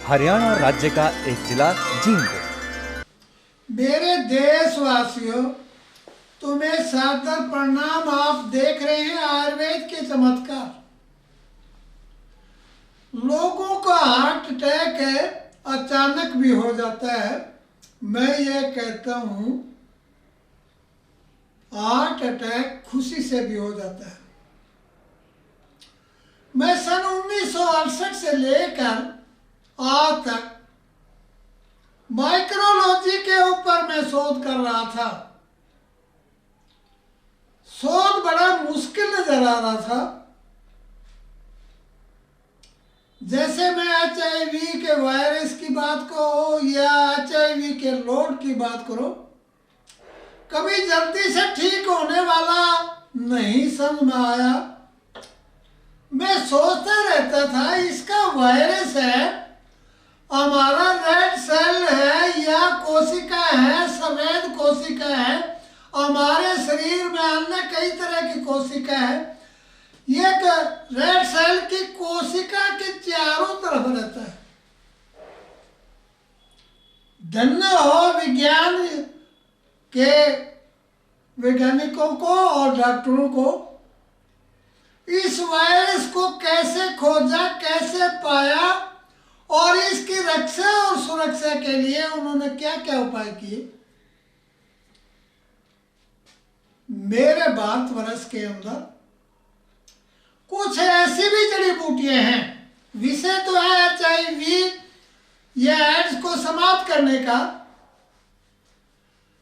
हरियाणा राज्य का एक जिला जींद। मेरे देशवासियों, तुम्हें सादर प्रणाम। आप देख रहे हैं आयुर्वेद के चमत्कार। लोगों का हार्ट अटैक है, अचानक भी हो जाता है। मैं ये कहता हूँ हार्ट अटैक खुशी से भी हो जाता है। मैं सन 1968 से लेकर आज तक माइक्रोलॉजी के ऊपर मैं शोध कर रहा था। शोध बड़ा मुश्किल नजर आ रहा था। जैसे मैं HIV के वायरस की बात करो या HIV के लोड की बात करो, कभी जल्दी से ठीक होने वाला नहीं समझ में आया। मैं सोचता रहता था इसका वायरस है, हमारा रेड सेल है या कोशिका है, सफेद कोशिका है, हमारे शरीर में अन्य कई तरह की कोशिका है। ये रेड सेल की कोशिका के चारों तरफ रहता है। धन्य हो विज्ञान के वैज्ञानिकों को और डॉक्टरों को। इस वायरस को कैसे खोजा, कैसे पाया और इसकी रक्षा और सुरक्षा के लिए उन्होंने क्या क्या उपाय किए। मेरे भारतवर्ष के अंदर कुछ ऐसी भी जड़ी बूटियां हैं। विषय तो है HIV या एड्स को समाप्त करने का।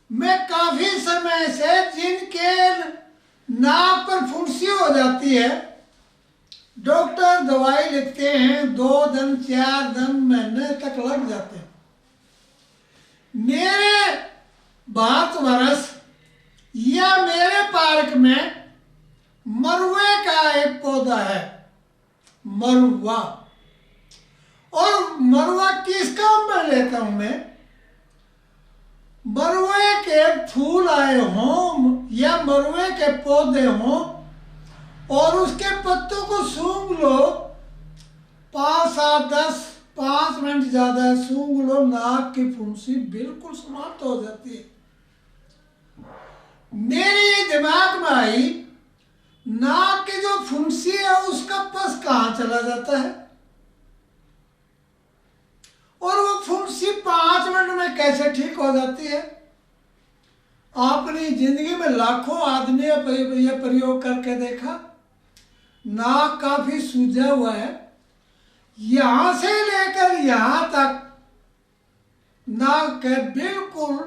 मैं काफी समय से जिनके नाक पर फुंसी हो जाती है, डॉक्टर दवाई लिखते हैं, 2 दिन 4 दिन महीने तक लग जाते हैं। मेरे भारतवर्ष या मेरे पार्क में मरुए का एक पौधा है, मरुआ। और मरुआ किस काम में लेता हूं मैं? मरुए के फूल आए हों या मरुए के पौधे हों और उसके पत्तों को सूंघ लो, 5 7 10 5 मिनट ज्यादा सूंघ लो, नाक की फुंसी बिल्कुल समाप्त हो जाती है। मेरे दिमाग में आई, नाक की जो फुंसी है उसका पस कहां चला जाता है और वो फुंसी 5 मिनट में कैसे ठीक हो जाती है। अपनी जिंदगी में लाखों आदमी ये प्रयोग करके देखा। नाक काफी सूजा हुआ है, यहां से लेकर यहां तक नाक बिल्कुल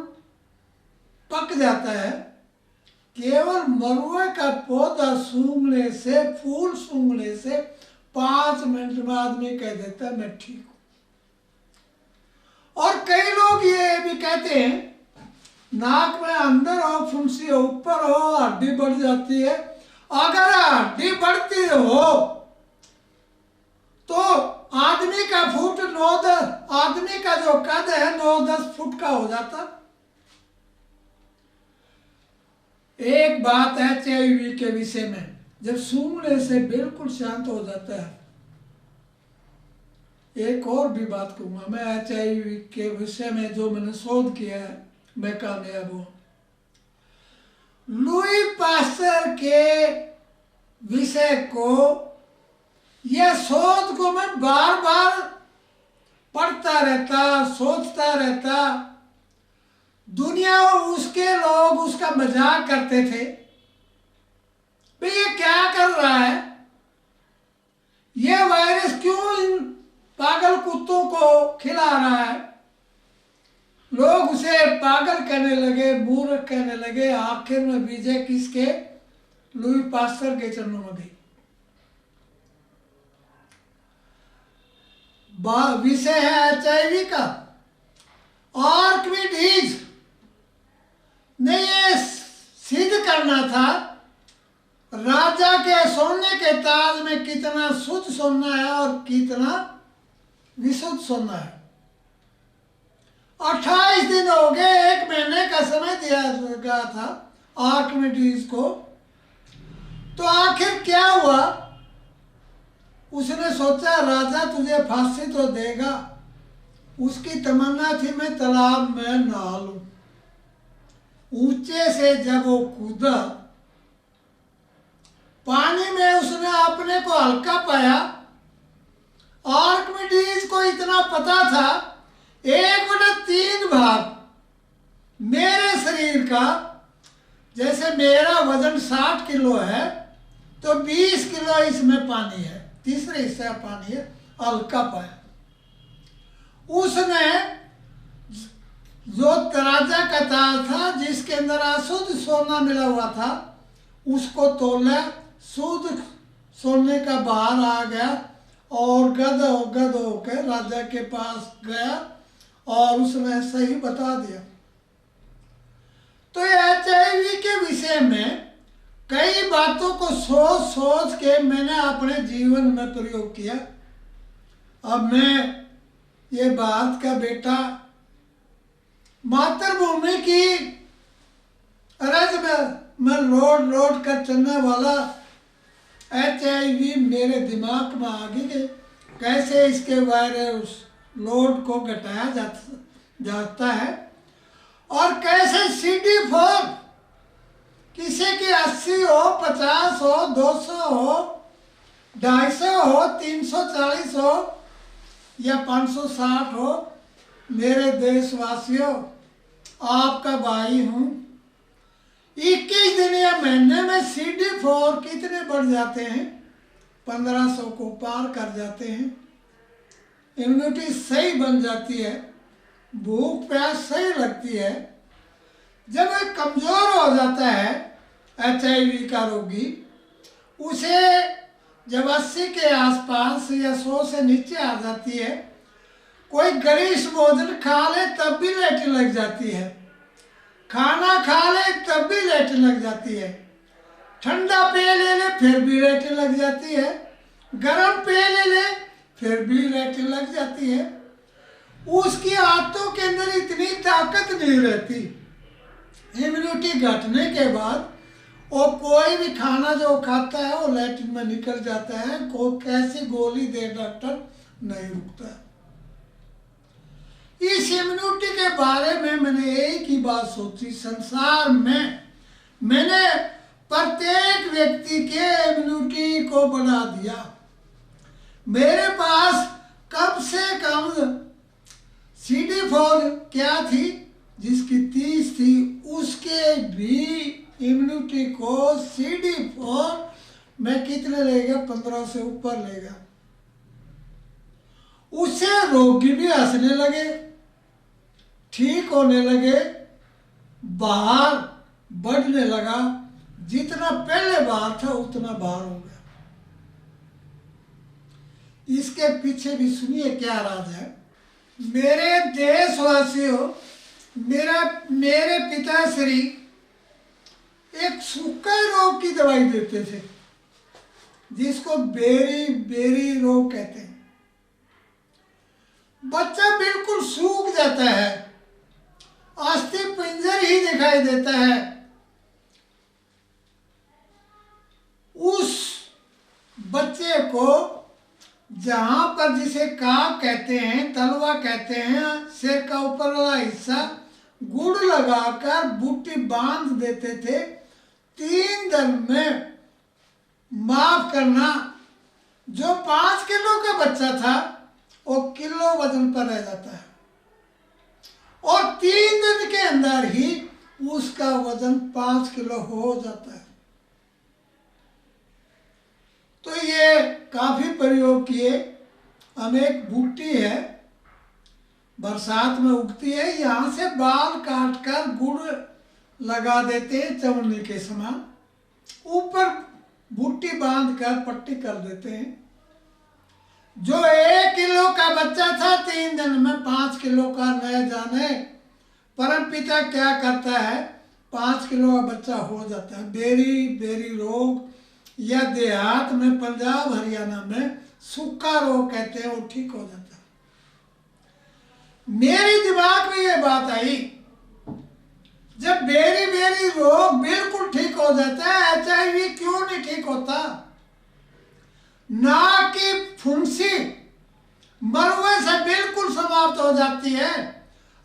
पक जाता है। केवल मरुए का पौधा सूंघने से, फूल सूंघने से 5 मिनट में आदमी कह देता है मैं ठीक हूं। और कई लोग ये भी कहते हैं नाक में अंदर हो, फुंसी हो, ऊपर हो, हड्डी बढ़ जाती है। अगर हड्डी बढ़ती हो तो आदमी का फुट 9-10, आदमी का जो कद है 9-10 फुट का हो जाता। एक बात है HIV के विषय में, जब सूंघने से बिल्कुल शांत हो जाता है। एक और भी बात कहूंगा मैं HIV के विषय में, जो मैंने शोध किया है, मैं कामयाब हूं। लुई पास्चर के विषय को, यह शोध को मैं बार बार पढ़ता रहता, सोचता रहता। दुनिया और उसके लोग उसका मजाक करते थे, भाई ये क्या कर रहा है, ये वायरस क्यों इन पागल कुत्तों को खिला रहा है। लोग उसे पागल कहने लगे, मूर्ख कहने लगे। आखिर में विजय किसके? लुई पास्चर के चरणों में गई। विषय है HIV का। आर्किमिडीज ने ये सिद्ध करना था राजा के सोने के ताज में कितना शुद्ध सोना है और कितना विशुद्ध सोना है। 28 दिन हो गए, 1 महीने का समय दिया गया था आर्किमिडीज को। तो आखिर क्या हुआ? उसने सोचा राजा तुझे फांसी तो देगा, उसकी तमन्ना थी मैं तालाब में नहा लूं। ऊंचे से जब वो कूदा पानी में, उसने अपने को हल्का पाया। आर्किमिडीज को इतना पता था 1/3 भाग मेरे शरीर का, जैसे मेरा वजन 60 किलो है तो 20 किलो इसमें पानी है, तीसरे हिस्से पानी है, हल्का पाया। उसने जो तराजा का तार था जिसके अंदर अशुद्ध सोना मिला हुआ था उसको तोला, शुद्ध सोने का बाहर आ गया और गद होकर राजा के पास गया और उसने सही बता दिया। तो HIV के विषय में कई बातों को सोच सोच के मैंने अपने जीवन में प्रयोग किया। अब मैं ये भारत का बेटा, मातृभूमि की अरज में लौट कर चलने वाला HIV मेरे दिमाग में आ गई। कैसे इसके वायरस लोड को घटाया जाता है और कैसे CD4 किसी की 80 हो, 50 हो, 200 हो, 250 हो, 340 हो या 560 हो। मेरे देशवासियों, आपका भाई हूँ। 21 दिन या महीने में CD4 कितने बढ़ जाते हैं? 1500 को पार कर जाते हैं। इम्यूनिटी सही बन जाती है, भूख प्यास सही लगती है। जब वह कमजोर हो जाता है HIV का रोगी, उसे जब 80 के आसपास या 100 से नीचे आ जाती है, कोई गरिष्ठ भोजन खा ले तब भी लेटी लग जाती है, खाना खा ले तब भी लेटी लग जाती है, ठंडा पेय ले फिर भी लेटी लग जाती है, गर्म पेय ले फिर भी लेटी लग जाती है। उसकी आंतों के अंदर इतनी ताकत नहीं रहती। इम्यूनिटी घटने के बाद वो कोई भी खाना जो खाता है वो लैट्रिन में निकल जाता है। को कैसी गोली दे डॉक्टर, नहीं रुकता। इस इम्यूनिटी के बारे में मैंने एक ही बात सोची, संसार में मैंने प्रत्येक व्यक्ति के इम्यूनिटी को बढ़ा दिया। मेरे पास कम से कम CD4 क्या थी, जिसकी 30 थी, उसके भी इम्यूनिटी को CD4 में कितने लेगा? 15 से ऊपर लेगा। उससे रोगी भी हंसने लगे, ठीक होने लगे, बाहर बढ़ने लगा। जितना पहले बाहर था उतना बाहर हो गया। इसके पीछे भी सुनिए क्या राज है। मेरे देशवासियों, मेरे पिताश्री एक सूखा रोग की दवाई देते थे जिसको बेरी रोग कहते हैं। बच्चा बिल्कुल सूख जाता है, अस्थि पिंजर ही दिखाई देता है। उस बच्चे को जहां पर जिसे काब कहते हैं, तलवा कहते हैं, सिर का ऊपर वाला हिस्सा गुड़ लगाकर बूटी बांध देते थे। 3 दिन में माफ करना, जो 5 किलो का बच्चा था वो किलो वजन पर रह जाता है और 3 दिन के अंदर ही उसका वजन 5 किलो हो जाता है। तो ये काफी प्रयोग किए। हम एक बूटी है, बरसात में उगती है, यहाँ से बाल काट कर गुड़ लगा देते हैं चवन्नी के समान, ऊपर बूटी बांध कर पट्टी कर देते हैं। जो 1 किलो का बच्चा था 3 दिन में 5 किलो का न जाने परम पिता क्या करता है, 5 किलो का बच्चा हो जाता है। बेरी रोग या देहात में, पंजाब हरियाणा में सूखा रोग कहते हैं, वो ठीक हो जाता है। मेरे दिमाग में ये बात आई, जब बेरी रोग बिल्कुल ठीक हो जाता है, HIV क्यों नहीं ठीक होता? नाक की फुंसी मरुए से बिल्कुल समाप्त समाप्त हो जाती है।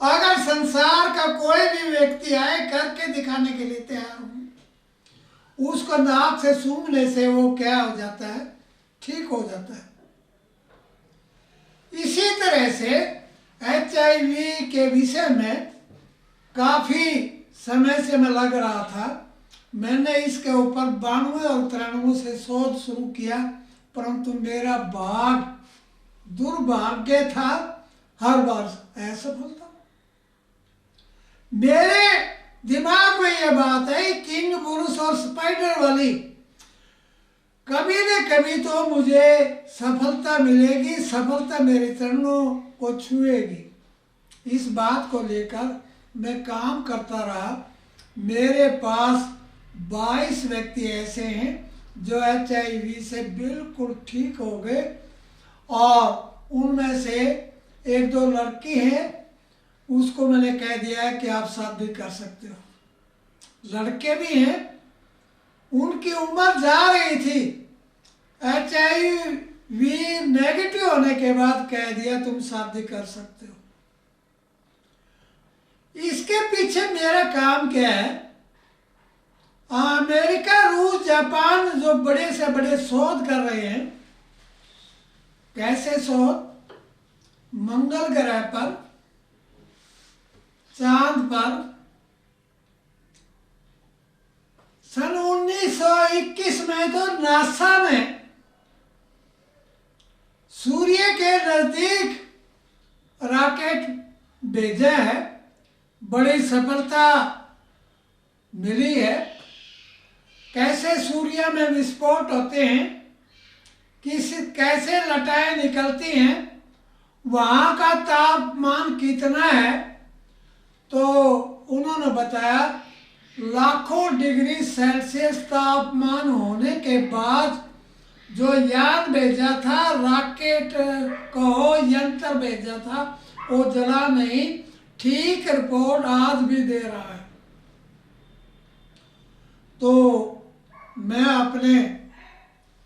अगर संसार का कोई भी व्यक्ति आए करके दिखाने के लिए तैयार हूं, उसको नाक से सूंघने से वो क्या हो जाता है, ठीक हो जाता है। इसी तरह से HIV के विषय में काफी समय से मैं लग रहा था। मैंने इसके ऊपर 92 और 93 से शोध शुरू किया, परंतु मेरा दुर्भाग्य था, हर बार असफलता। मेरे दिमाग में यह बात है, किंग पुरुष और स्पाइडर वाली, कभी न कभी तो मुझे सफलता मिलेगी, सफलता मेरे चरणों को छुएगी। इस बात को लेकर मैं काम करता रहा। मेरे पास 22 व्यक्ति ऐसे हैं जो HIV से बिल्कुल ठीक हो गए, और उनमें से 1-2 लड़की हैं, उसको मैंने कह दिया है कि आप शादी कर सकते हो। लड़के भी हैं, उनकी उम्र जा रही थी, HIV नेगेटिव होने के बाद कह दिया तुम शादी कर सकते हो। इसके पीछे मेरा काम क्या है? अमेरिका, रूस, जापान जो बड़े से बड़े शोध कर रहे हैं। कैसे शोध? मंगल ग्रह पर, चांद पर सन 1921 में तो नासा ने सूर्य के नजदीक रॉकेट भेजा है, बड़ी सफलता मिली है। कैसे सूर्य में विस्फोट होते हैं, कैसे लटाएं निकलती हैं, वहाँ का तापमान कितना है, तो उन्होंने बताया लाखों डिग्री सेल्सियस तापमान होने के बाद जो यान भेजा था, रॉकेट कहो, यंत्र भेजा था, वो जला नहीं। ठीक रिपोर्ट आज भी दे रहा है। तो मैं अपने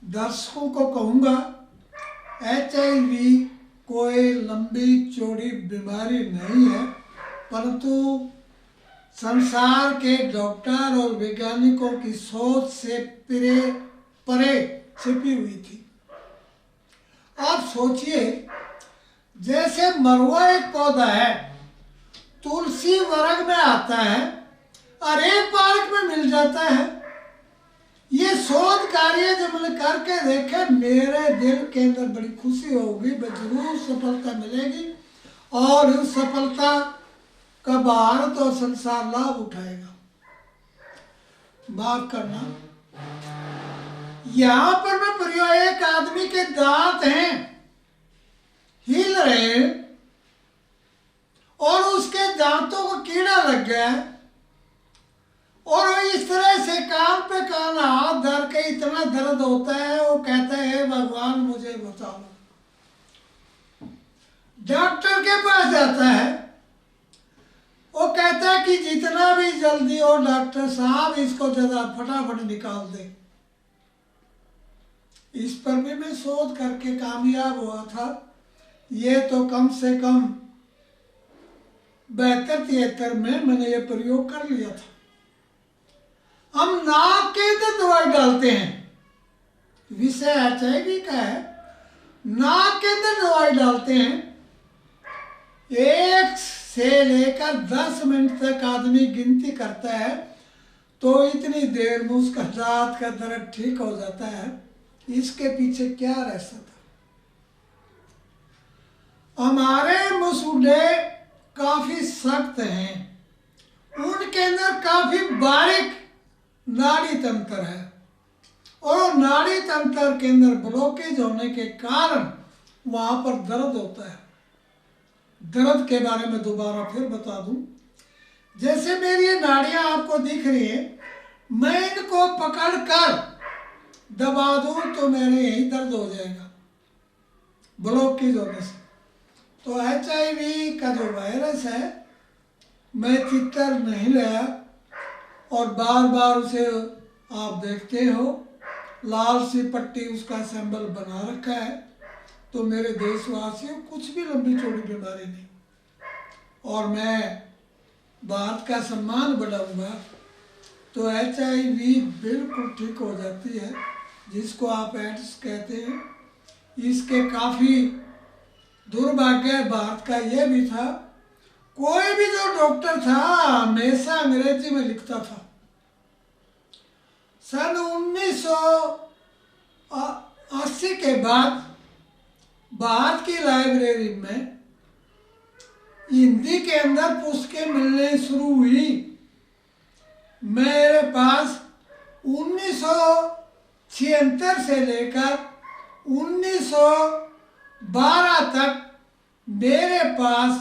दर्शकों को कहूँगा, HIV कोई लंबी चौड़ी बीमारी नहीं है, परंतु संसार के डॉक्टर और वैज्ञानिकों की सोच से परे छिपी हुई थी। आप सोचिए, जैसे मरुआ एक पौधा है, तुलसी वर्ग में आता है, अरे पार्क में मिल जाता है। ये शोध कार्य जब मैंने करके देखे, मेरे दिल के अंदर बड़ी खुशी होगी, जरूर सफलता मिलेगी, और उस सफलता का भारत और संसार लाभ उठाएगा। माफ करना, यहाँ पर मैं प्रयोग, एक आदमी के दांत हैं, हिल रहे हैं, और उसके दांतों को कीड़ा लग गया है, और वो इस तरह से कान पे कान हाथ धर के इतना दर्द होता है, वो कहता है भगवान मुझे बचाओ। डॉक्टर के पास जाता है, वो कहता है कि जितना भी जल्दी हो डॉक्टर साहब, इसको जरा फटाफट निकाल दे। इस पर भी मैं शोध करके कामयाब हुआ था। ये तो कम से कम 72-73 में मैंने ये प्रयोग कर लिया था। हम नाक के अंदर दवाई डालते हैं, विषय HIV का है। नाक के अंदर दवाई डालते हैं, 1 से लेकर 10 मिनट तक आदमी गिनती करता है, तो इतनी देर में उसका दांत का दर्द ठीक हो जाता है। इसके पीछे क्या रहता था? हमारे मसूड़े काफी सख्त हैं, उनके अंदर काफी बारीक नाड़ी तंत्र है, और नाड़ी तंत्र के अंदर ब्लॉकेज होने के कारण वहां पर दर्द होता है। दर्द के बारे में दोबारा फिर बता दूं, जैसे मेरी ये नाड़ियां आपको दिख रही है, मैं इनको पकड़ कर दबा दूं तो मेरे यही दर्द हो जाएगा ब्लॉकेज होने से। तो HIV का जो वायरस है, मैं चित्र नहीं लाया, और बार बार उसे आप देखते हो, लाल सी पट्टी उसका सिंबल बना रखा है। तो मेरे देशवासियों कुछ भी लंबी चौड़ी बीमारी नहीं, और मैं भारत का सम्मान बढ़ाऊंगा तो HIV बिल्कुल ठीक हो जाती है, जिसको आप एड्स कहते हैं। इसके काफ़ी दुर्भाग्य भारत का यह भी था, कोई भी जो डॉक्टर था हमेशा अंग्रेजी में लिखता था। सन 1980 के बाद भारत की लाइब्रेरी में हिंदी के अंदर पुस्तकें मिलने शुरू हुई। मेरे पास 1976 से लेकर 1912 तक मेरे पास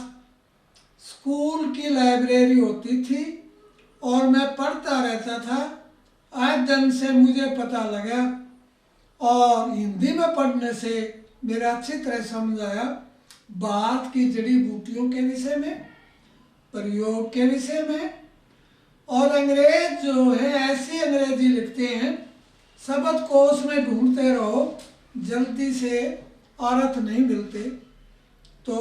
स्कूल की लाइब्रेरी होती थी और मैं पढ़ता रहता था। आज दिन से मुझे पता लगा और हिंदी में पढ़ने से मेरा अच्छी तरह समझ आया भारत की जड़ी बूटियों के विषय में, प्रयोग के विषय में। और अंग्रेज जो है ऐसी अंग्रेजी लिखते हैं, शब्दकोश में ढूंढते रहो, जल्दी से अर्थ नहीं मिलते। तो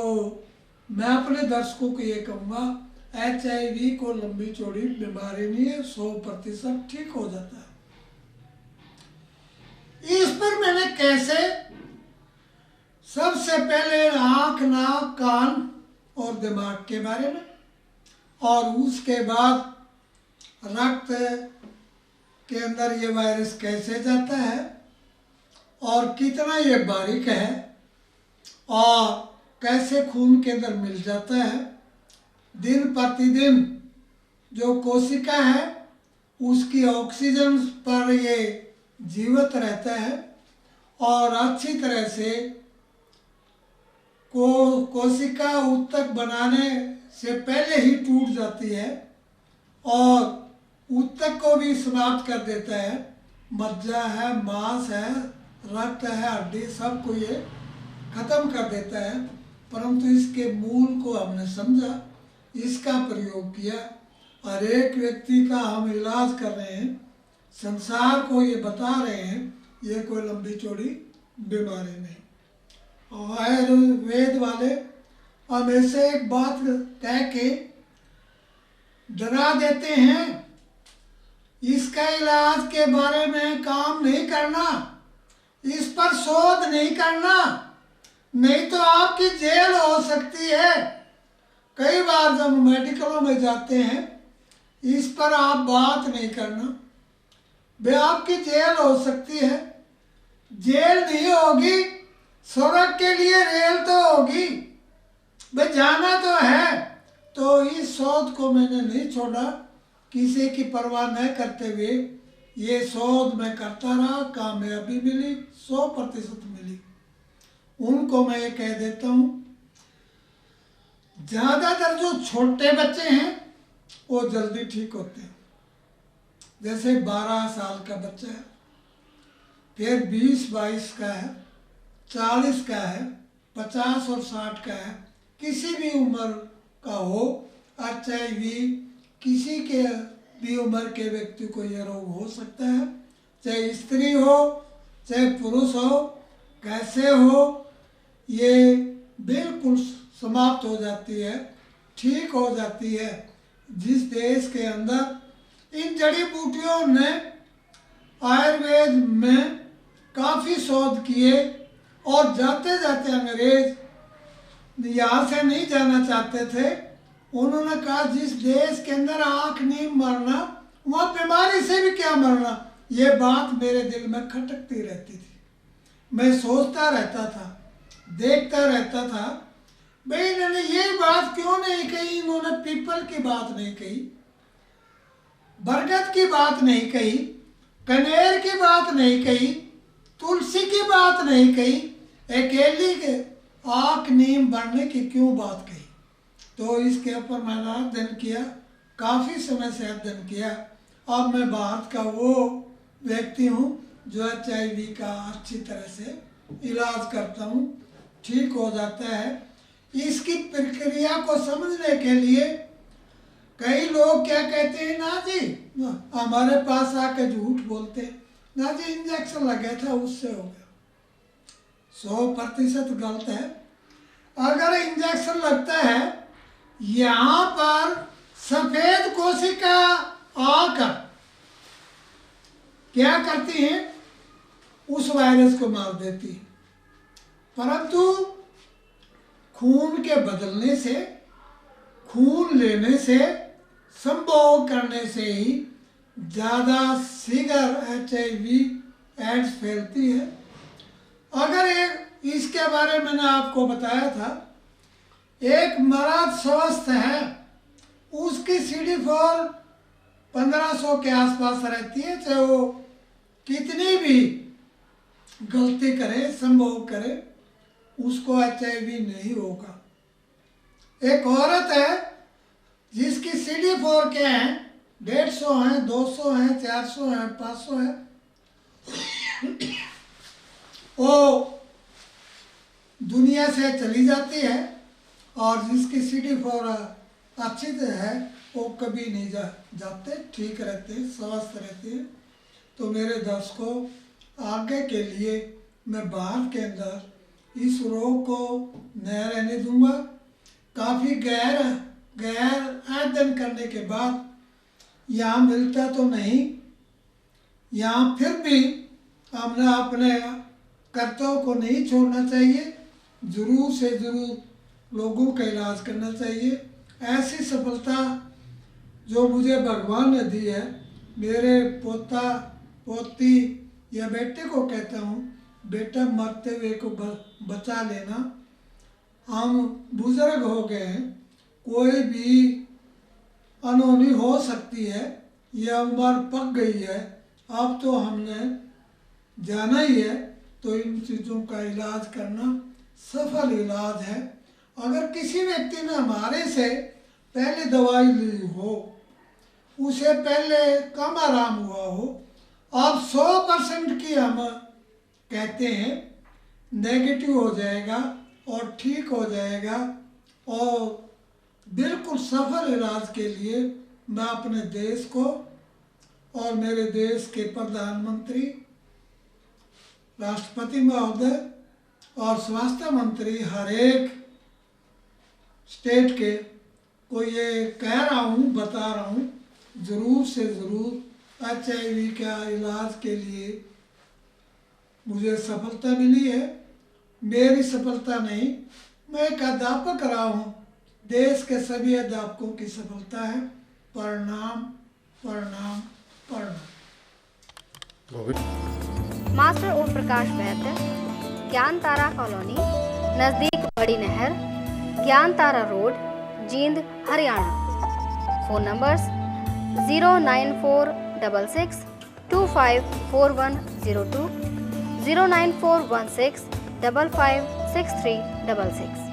मैं अपने दर्शकों को ये कहूँगा, HIV को लंबी चौड़ी बीमारी नहीं है, 100% ठीक हो जाता है। इस पर मैंने कैसे, सबसे पहले आँख, नाक, कान और दिमाग के बारे में, और उसके बाद रक्त के अंदर ये वायरस कैसे जाता है और कितना ये बारीक है और कैसे खून के अंदर मिल जाता है। दिन प्रतिदिन जो कोशिका है उसकी ऑक्सीजन पर ये जीवित रहता है और अच्छी तरह से कोशिका ऊतक बनाने से पहले ही टूट जाती है और ऊतक को भी समाप्त कर देता है। मज्जा है, मांस है, रक्त है, हड्डी, सबको ये खत्म कर देता है। परंतु इसके मूल को हमने समझा, इसका प्रयोग किया, हर एक व्यक्ति का हम इलाज कर रहे हैं, संसार को ये बता रहे हैं ये कोई लंबी चौड़ी बीमारी नहीं। और आयुर्वेद वाले हमेशा एक बात कह के डरा देते हैं, इसका इलाज के बारे में काम नहीं करना, इस पर शोध नहीं करना, नहीं तो आपकी जेल हो सकती है। कई बार जब मेडिकलों में जाते हैं, इस पर आप बात नहीं करना, वे आपकी जेल हो सकती है। जेल नहीं होगी, स्वर्ग के लिए रेल तो होगी, वे जाना तो है। तो इस शोध को मैंने नहीं छोड़ा, किसी की परवाह न करते हुए ये शोध मैं करता रहा, कामयाबी मिली, 100% मिली। उनको मैं ये कह देता हूँ, ज़्यादातर जो छोटे बच्चे हैं वो जल्दी ठीक होते हैं। जैसे 12 साल का बच्चा है, फिर 20-22 का है, 40 का है, 50 और 60 का है, किसी भी उम्र का हो, HIV किसी के भी उम्र के व्यक्ति को यह रोग हो सकता है, चाहे स्त्री हो चाहे पुरुष हो, कैसे हो, ये बिल्कुल समाप्त हो जाती है, ठीक हो जाती है। जिस देश के अंदर इन जड़ी बूटियों ने आयुर्वेद में काफ़ी शोध किए और जाते जाते अंग्रेज यहाँ से नहीं जाना चाहते थे, उन्होंने कहा जिस देश के अंदर आँख नहीं मरना वहाँ बीमारी से भी क्या मरना। ये बात मेरे दिल में खटकती रहती थी, मैं सोचता रहता था, देखता रहता था, भाई इन्होंने ये बात क्यों नहीं कही, इन्होंने पीपल की बात नहीं कही, बरगद की बात नहीं कही, कनेर की बात नहीं कही, तुलसी की बात नहीं कही, अकेली के आँख नीम बढ़ने की क्यों बात कही। तो इसके ऊपर मैंने अध्ययन किया, काफ़ी समय से अध्ययन किया। अब मैं भारत का वो व्यक्ति हूँ जो HIV का अच्छी तरह से इलाज करता हूँ, ठीक हो जाता है। इसकी प्रक्रिया को समझने के लिए कई लोग क्या कहते हैं, ना जी हमारे पास आके झूठ बोलते हैं, ना जी इंजेक्शन लगा था उससे हो गया। 100% गलत है। अगर इंजेक्शन लगता है, यहाँ पर सफेद कोशिका आकर क्या करती है, उस वायरस को मार देती है। परंतु खून के बदलने से, खून लेने से, संभोग करने से ही ज़्यादा शीघ्र HIV एड्स फैलती है। अगर इसके बारे में मैंने आपको बताया था, एक मर्द स्वस्थ है, उसकी CD4 1500 के आसपास रहती है, चाहे वो कितनी भी गलती करे, संभोग करे, उसको HIV नहीं होगा। एक औरत है जिसकी CD4 क्या है, 150 है, 200 है, 400 है, 500 है, वो दुनिया से चली जाती है। और जिसकी CD4 अच्छी है, वो कभी नहीं जाते, ठीक रहते, स्वस्थ रहते हैं। तो मेरे दर्शकों, आगे के लिए मैं भारत के अंदर इस रोग को न रहने दूंगा। काफ़ी गहर अध्ययन करने के बाद यहाँ मिलता तो नहीं, यहाँ फिर भी हमने अपने कर्तव्य को नहीं छोड़ना चाहिए। ज़रूर से ज़रूर लोगों का इलाज करना चाहिए। ऐसी सफलता जो मुझे भगवान ने दी है, मेरे पोता पोती या बेटे को कहता हूँ, बेटा मरते हुए को बचा लेना। हम बुजुर्ग हो गए हैं, कोई भी अनहोनी हो सकती है, यह उम्र पक गई है, अब तो हमने जाना ही है। तो इन चीज़ों का इलाज करना सफल इलाज है। अगर किसी व्यक्ति ने हमारे से पहले दवाई ली हो, उसे पहले कम आराम हुआ हो, अब 100% की हम कहते हैं नेगेटिव हो जाएगा और ठीक हो जाएगा। और बिल्कुल सफल इलाज के लिए मैं अपने देश को और मेरे देश के प्रधानमंत्री, राष्ट्रपति महोदय और स्वास्थ्य मंत्री हर एक स्टेट के को ये कह रहा हूँ, बता रहा हूँ, ज़रूर से ज़रूर HIV का इलाज के लिए मुझे सफलता मिली है। मेरी सफलता नहीं, मैं एक अध्यापक रहा हूँ, देश के सभी अध्यापकों की सफलता है। प्रणाम प्रणाम प्रणाम। मास्टर ओम प्रकाश वैद्य, ज्ञान तारा कॉलोनी, नज़दीक बड़ी नहर, Gyan Tara road, Jind, Haryana. Phone numbers 09466 254102, 09416 556366।